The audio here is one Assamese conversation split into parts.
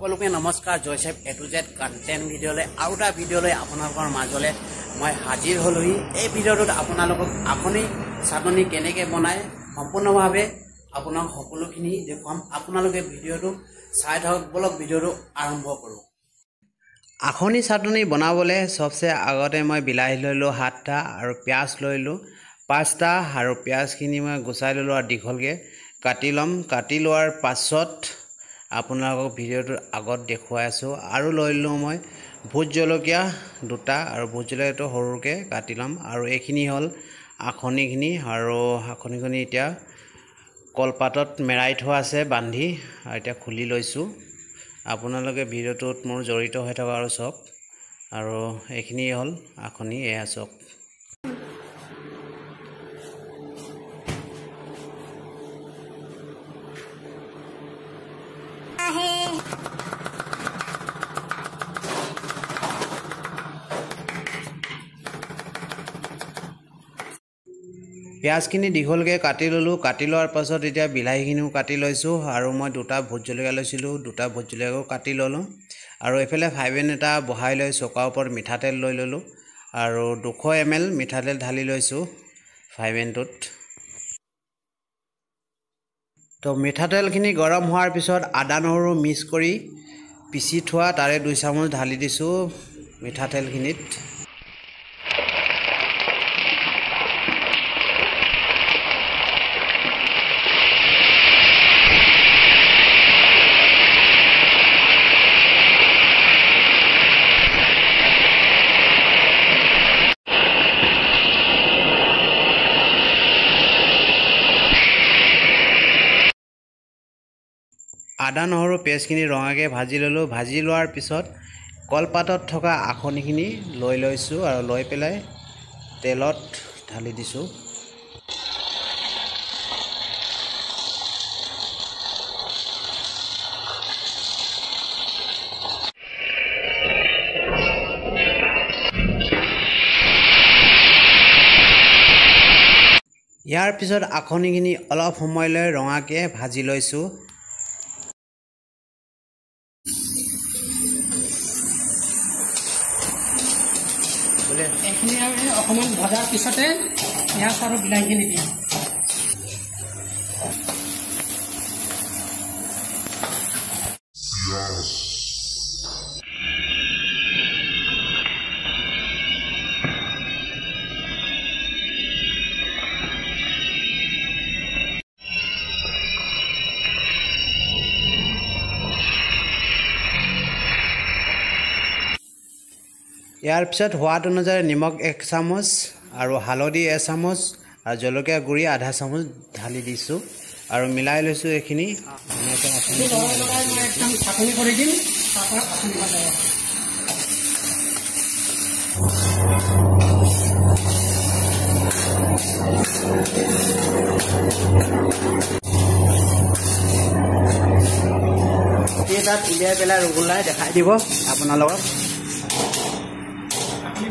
সকলোকে নমস্কাৰ জয়সেব A to Z কন্টেন্ট ভিডিঅ'লৈ আৰু এটা ভিডিঅ'লৈ আপোনালোকৰ মাজলৈ মই হাজিৰ হ'লোহি। এই ভিডিঅ'টোত আপোনালোকক আখনি চাটনি কেনেকৈ বনায় সম্পূৰ্ণভাৱে আপোনাক সকলোখিনি দেখুৱাম। আপোনালোকে ভিডিঅ'টো চাই থাকক, বলক ভিডিঅ'টো আৰম্ভ কৰোঁ। আখনি চাটনি বনাবলৈ সবচে আগতে মই বিলাহী লৈলোঁ 7টা আৰু পিঁয়াজ লৈলোঁ 5টা আৰু পিঁয়াজখিনি মই গুচাই ল'লোঁ আৰু দীঘলকৈ কাটি ল'ম। কাটি লোৱাৰ পাছত আপোনালোকক ভিডিঅ'টোৰ আগত দেখুৱাই আছোঁ। আৰু লৈলোঁ মই ভোট জলকীয়া 2টা আৰু ভোট জলকীয়াটো সৰুকৈ কাটি ল'ম। আৰু এইখিনি হ'ল আখনিখিনি, আৰু আখনিখিনি এতিয়া কলপাতত মেৰাই থোৱা আছে বান্ধি, আৰু এতিয়া খুলি লৈছোঁ। আপোনালোকে ভিডিঅ'টোত মোৰ জড়িত হৈ থকা আৰু চাওক। আৰু এইখিনি হ'ল আখনি, এয়া চাওক। পিঁয়াজখিনি দীঘলকৈ কাটি ল'লোঁ। কাটি লোৱাৰ পাছত এতিয়া বিলাহীখিনিও কাটি লৈছোঁ, আৰু মই 2টা ভোট জলকীয়া লৈছিলোঁ, 2টা ভোট জলকীয়াও কাটি ল'লোঁ। আৰু এইফালে 5N এটা বহাই লৈ চকাৰ ওপৰত মিঠাতেল লৈ ল'লোঁ, আৰু 200 ml মিঠাতেল ঢালি লৈছোঁ 5Nটোত। তো মিঠাতেলখিনি গৰম হোৱাৰ পিছত আদা নহৰু মিক্স কৰি পিচি থোৱা তাৰে 2 চামুচ ঢালি দিছোঁ মিঠাতেলখিনিত। আদা নহৰু পেষ্টখিনি ৰঙাকৈ ভাজি ল'লোঁ। ভাজি লোৱাৰ পিছত কলপাতত থকা আখনিখিনি লৈ লৈছোঁ, আৰু লৈ পেলাই তেলত ঢালি দিছোঁ। ইয়াৰ পিছত আখনিখিনি অলপ সময়লৈ ৰঙাকৈ ভাজি লৈছোঁ। এইখিনি আৰু অকণমান ভজাৰ পিছতে পিঁয়াজ আৰু বিলাহীখিনি দিম। ইয়াৰ পিছত সোৱাদ অনুযায়ী নিমখ 1 চামুচ আৰু হালধি 1 চামুচ আৰু জলকীয়া গুড়ি আধা চামুচ ঢালি দিছোঁ, আৰু মিলাই লৈছোঁ। এইখিনি চাটনি কৰি দিম, তাৰপৰা আখনি বনাই তাত উলিয়াই পেলাই ৰগোলাই দেখাই দিব আপোনালোকক।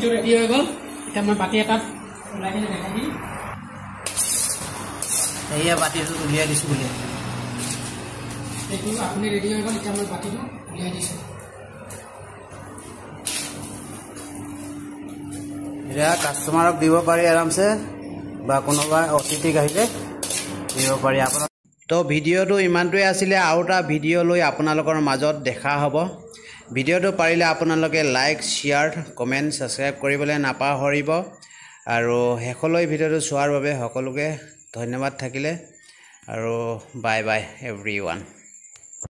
ৰেডি হৈ গ'ল। এতিয়া মই বাতি এটাত ওলাই কিনে দেখাই দিম। এয়া বাতিটো উলিয়াই দিছোঁ বুলি এইটো আপুনি ৰেডি হৈ গ'ল। এতিয়া মই বাতিটো উলিয়াই দিছোঁ। এতিয়া কাষ্টমাৰক দিব পাৰি আৰামছে, বা কোনোবা অতিথিক আহিলে দিব পাৰি আপোনাৰ। তো ভিডিঅ'টো ইমানটোৱে আছিলে। আৰু এটা ভিডিঅ' লৈ আপোনালোকৰ মাজত দেখা হ'ব। ভিডিঅ'টো পাৰিলে আপোনালোকে লাইক, শ্বেয়াৰ, কমেণ্ট, ছাবস্ক্ৰাইব কৰিবলৈ নাপাহৰিব। আৰু শেষলৈ ভিডিঅ'টো চোৱাৰ বাবে সকলোকে ধন্যবাদ থাকিলে, আৰু বাই বাই এভৰিৱান।